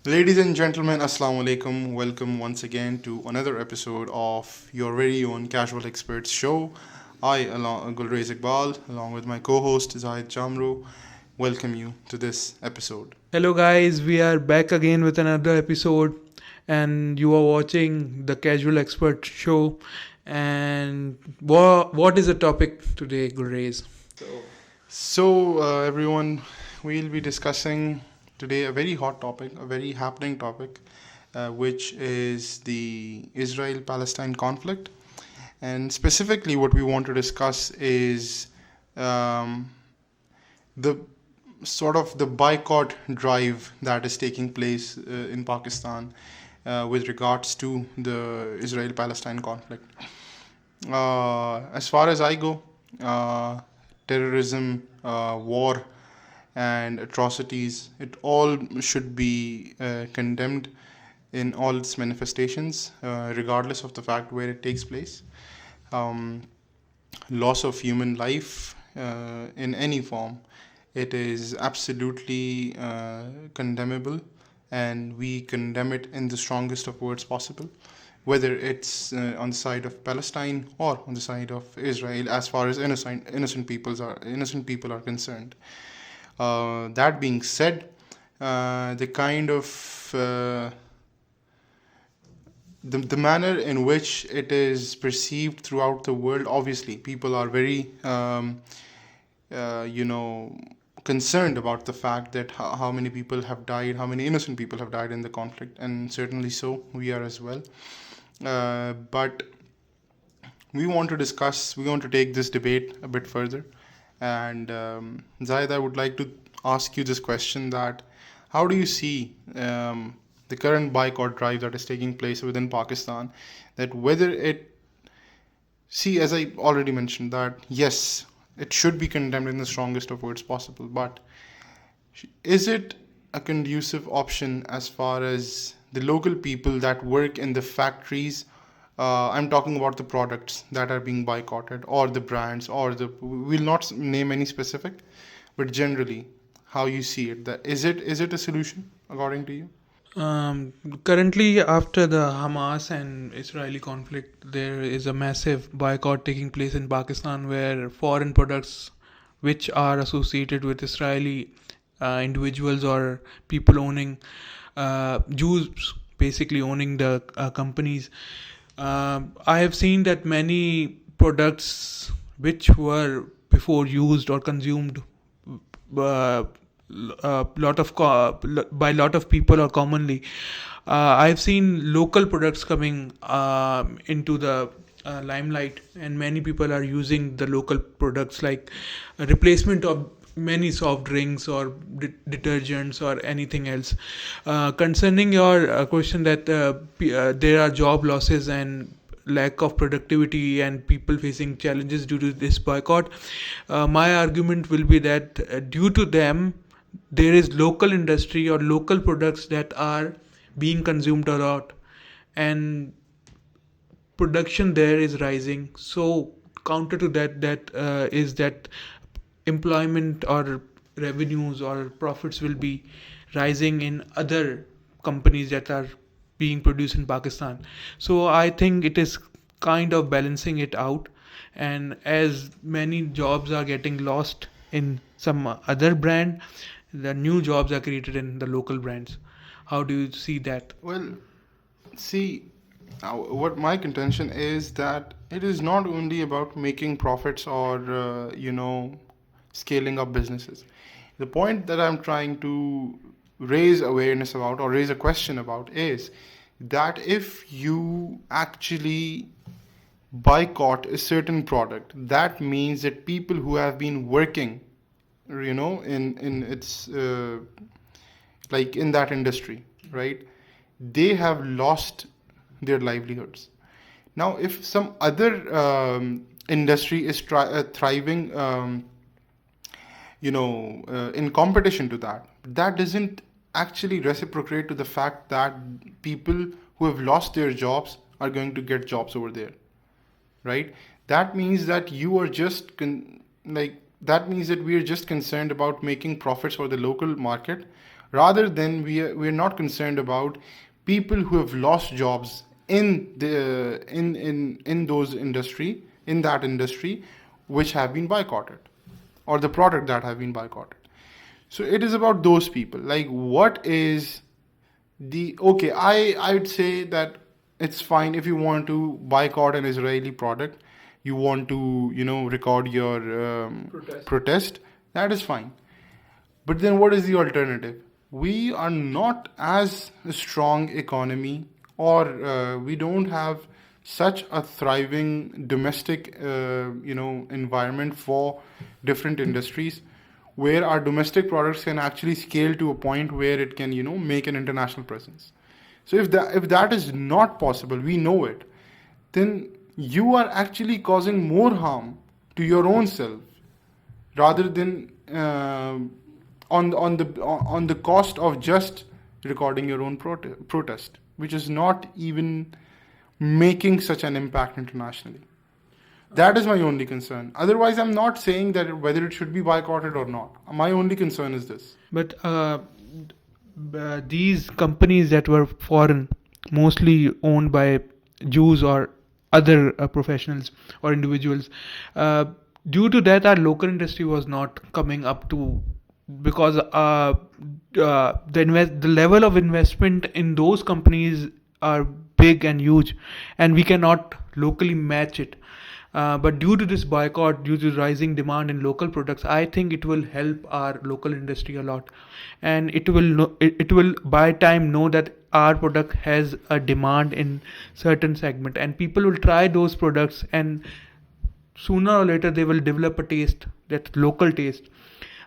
Ladies and gentlemen, Assalamu alaikum. Welcome once again to another episode of your very own Casual Experts show. Gulrez Iqbal, along with my co host Zahid Jamro, welcome you to this episode. Hello, guys. We are back again with another episode, and you are watching the Casual Expert Show. And what is the topic today, Gurrez? Everyone, we'll be discussing today a very hot topic, a very happening topic, which is the Israel Palestine conflict. And specifically, what we want to discuss is um, the sort of the boycott drive that is taking place in Pakistan with regards to the Israel-Palestine conflict. As far as I go, terrorism, war, and atrocities, it all should be condemned in all its manifestations, regardless of the fact where it takes place. Um, Loss of human life in any form, it is absolutely condemnable, and we condemn it in the strongest of words possible, whether it's on the side of Palestine or on the side of Israel, as far as innocent people are concerned. That being said, the kind of the manner in which it is perceived throughout the world, obviously people are very you know concerned about the fact that how many people have died, how many innocent people have died in the conflict, and certainly so we are as well. But we want to take this debate a bit further. And Zaid, I would like to ask you this question: that how do you see the current boycott drive that is taking place within Pakistan? That whether it see, as I already mentioned, that yes, it should be condemned in the strongest of words possible, but is it a conducive option as far as the local people that work in the factories? I'm talking about the products that are being boycotted, or the brands, or the we'll not name any specific, but generally, how you see it. That is it a solution according to you? Currently, after the Hamas and Israeli conflict, there is a massive boycott taking place in Pakistan where foreign products which are associated with Israeli individuals or people owning Jews basically owning the companies. I have seen that many products which were before used or consumed uh, lot of by lot of people or commonly, I've seen local products coming into the limelight, and many people are using the local products like a replacement of many soft drinks or detergents or anything else. Concerning your question that there are job losses and lack of productivity and people facing challenges due to this boycott, my argument will be that due to them there is local industry or local products that are being consumed a lot, and production there is rising. So counter to that is that employment or revenues or profits will be rising in other companies that are being produced in Pakistan. So I think it is kind of balancing it out, and as many jobs are getting lost in some other brand, the new jobs are created in the local brands. How do you see that? Well, see, what my contention is that it is not only about making profits or scaling up businesses. The point that I'm trying to raise awareness about, or raise a question about, is that if you actually boycott a certain product, that means that people who have been working, in its like in that industry, right, they have lost their livelihoods. Now if some other industry is thriving, in competition to that, that doesn't actually reciprocate to the fact that people who have lost their jobs are going to get jobs over there, right? That means that you are just that means that we are just concerned about making profits for the local market, rather than we're not concerned about people who have lost jobs in those industry, in that industry, which have been boycotted, or the product that have been boycotted. So it is about those people. Like, what is the okay? I'd say that it's fine if you want to boycott an Israeli product, you want to record your protest. That is fine. But then what is the alternative? We are not as a strong economy, or we don't have such a thriving domestic environment for different industries, where our domestic products can actually scale to a point where it can make an international presence. So if that is not possible, we know it, then you are actually causing more harm to your own self, rather than on the cost of just recording your own protest, which is not even making such an impact internationally. That is my only concern. Otherwise, I'm not saying that whether it should be boycotted or not. My only concern is this. But these companies that were foreign, mostly owned by Jews or other professionals or individuals, due to that, our local industry was not coming up to, because the level of investment in those companies are big and huge, and we cannot locally match it. But due to this boycott, due to rising demand in local products, I think it will help our local industry a lot, and it will by time know that our product has a demand in certain segment, and people will try those products, and sooner or later they will develop a taste, that local taste.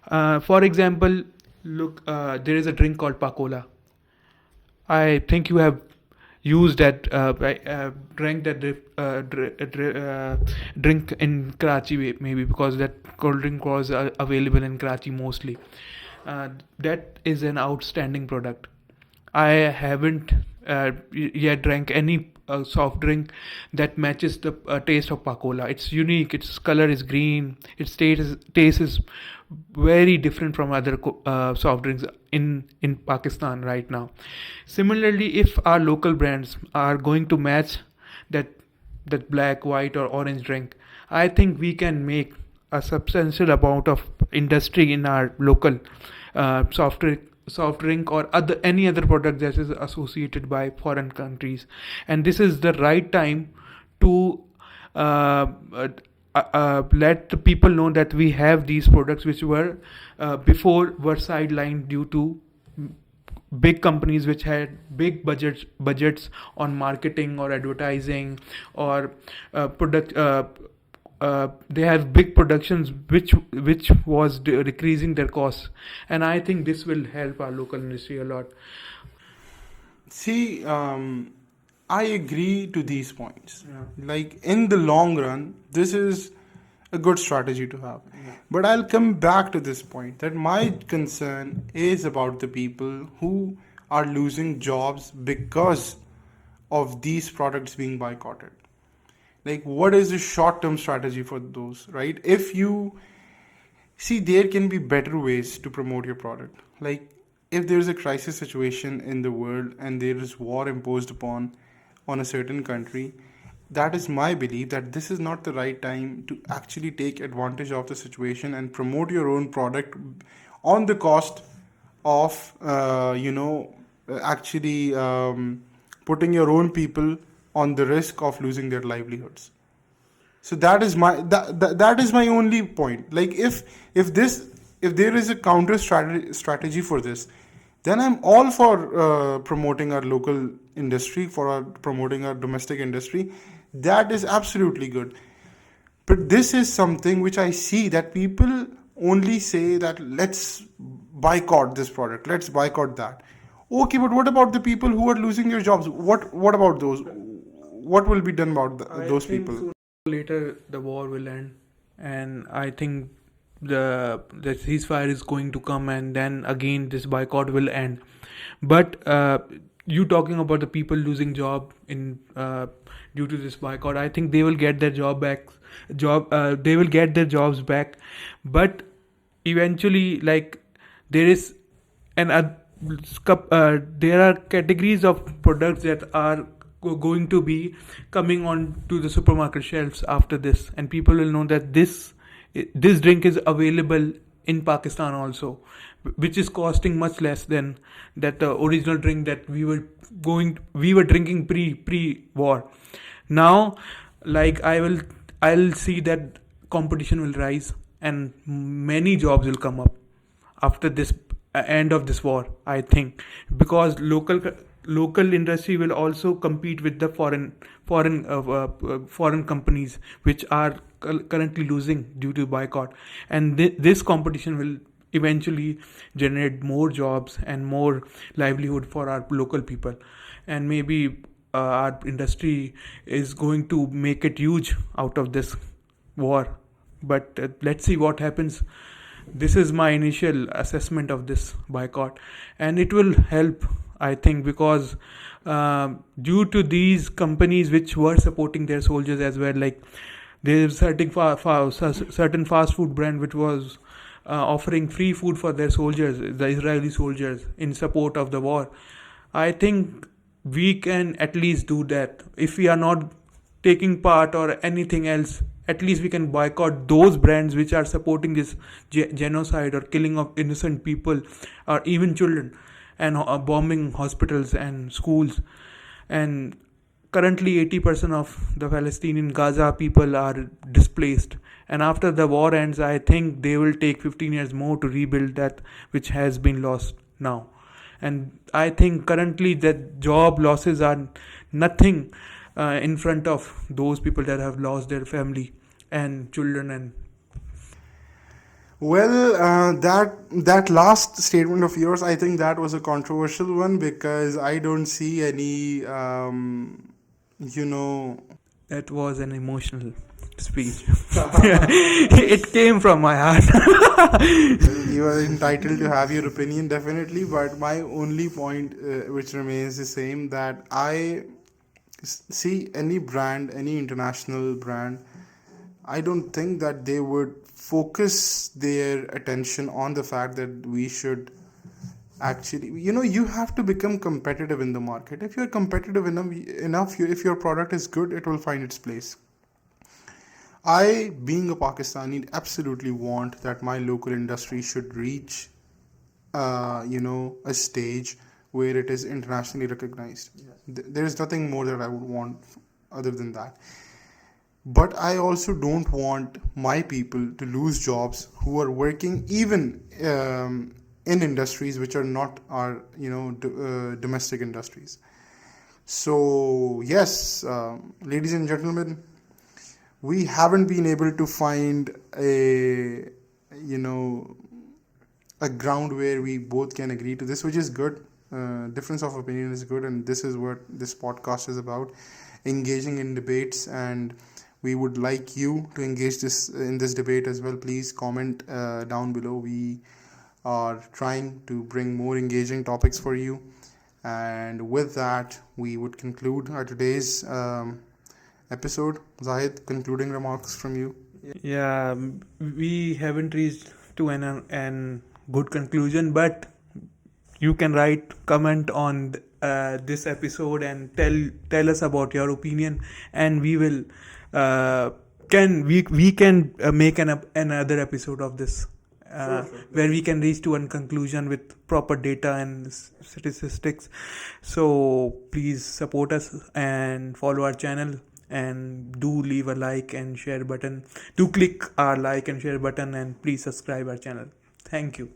For example, look, there is a drink called Pakola. I think you have used that, drank that drink in Karachi, maybe because that cold drink was available in Karachi mostly. That is an outstanding product. I haven't yet drank any soft drink that matches the taste of Pakola. It's unique. Its color is green. Its taste is very different from other soft drinks in Pakistan right now. Similarly, if our local brands are going to match that black, white, or orange drink, I think we can make a substantial amount of industry in our local soft drink or any other product that is associated by foreign countries. And this is the right time to let the people know that we have these products, which were before sidelined due to big companies which had big budgets on marketing or advertising, or they have big productions which was decreasing their costs. And I think this will help our local industry a lot. See, I agree to these points. Like, in the long run, this is a good strategy to have. But I'll come back to this point, that my concern is about the people who are losing jobs because of these products being boycotted. Like, what is the short-term strategy for those, right? If you see, there can be better ways to promote your product. Like, if there's a crisis situation in the world and there is war imposed on a certain country, that is my belief that this is not the right time to actually take advantage of the situation and promote your own product on the cost of actually putting your own people on the risk of losing their livelihoods. So that is my only point. Like, if there is a counter strategy for this, then I'm all for promoting our local industry, promoting our domestic industry. That is absolutely good. But this is something which I see that people only say that let's boycott this product, let's boycott that. Okay, but what about the people who are losing their jobs? What about those? What will be done about those people? Sooner or later the war will end, and I think the ceasefire is going to come, and then again this boycott will end. But you talking about the people losing job in due to this boycott, I think they will get their they will get their jobs back. But eventually, like, there is there are categories of products that are going to be coming on to the supermarket shelves after this, and people will know that this drink is available in Pakistan also, which is costing much less than that the original drink that we were drinking pre war. Now, like I'll see that competition will rise and many jobs will come up after this end of this war, I think, because local industry will also compete with the foreign companies which are currently losing due to boycott, and this competition will eventually generate more jobs and more livelihood for our local people, and maybe our industry is going to make it huge out of this war. But let's see what happens. This is my initial assessment of this boycott, and it will help, I think, because due to these companies which were supporting their soldiers as well, like there's certain fast food brand which was offering free food for their soldiers, the Israeli soldiers, in support of the war. I think we can at least do that. If we are not taking part or anything else, at least we can boycott those brands which are supporting this genocide or killing of innocent people or even children, and bombing hospitals and schools. And currently 80% of the Palestinian Gaza people are displaced, and after the war ends, I think they will take 15 years more to rebuild that which has been lost now. And I think currently that job losses are nothing in front of those people that have lost their family and children. And Well, that last statement of yours, I think that was a controversial one because I don't see any, you know, that was an emotional speech. It came from my heart. you are entitled to have your opinion definitely, but my only point, which remains the same, that I see any brand, any international brand, I don't think that they would focus their attention on the fact that we should actually, you have to become competitive in the market. If you're competitive enough, if your product is good, it will find its place. I, being a Pakistani, absolutely want that my local industry should reach, a stage where it is internationally recognized. Yes. There is nothing more that I would want other than that. But I also don't want my people to lose jobs who are working even in industries which are not our, domestic industries. So yes, ladies and gentlemen, we haven't been able to find a ground where we both can agree to this, which is good. Difference of opinion is good, and this is what this podcast is about: engaging in debates. And we would like you to engage in this debate as well. Please comment down below. We are trying to bring more engaging topics for you. And with that, we would conclude our today's episode. Zahid, concluding remarks from you. Yeah, we haven't reached to an good conclusion, but you can comment on this episode and tell us about your opinion, and we will can make another episode of this sure. Where we can reach to a conclusion with proper data and statistics. So please support us and follow our channel, and do leave a like and share button. Do click our like and share button, and please subscribe our channel. Thank you.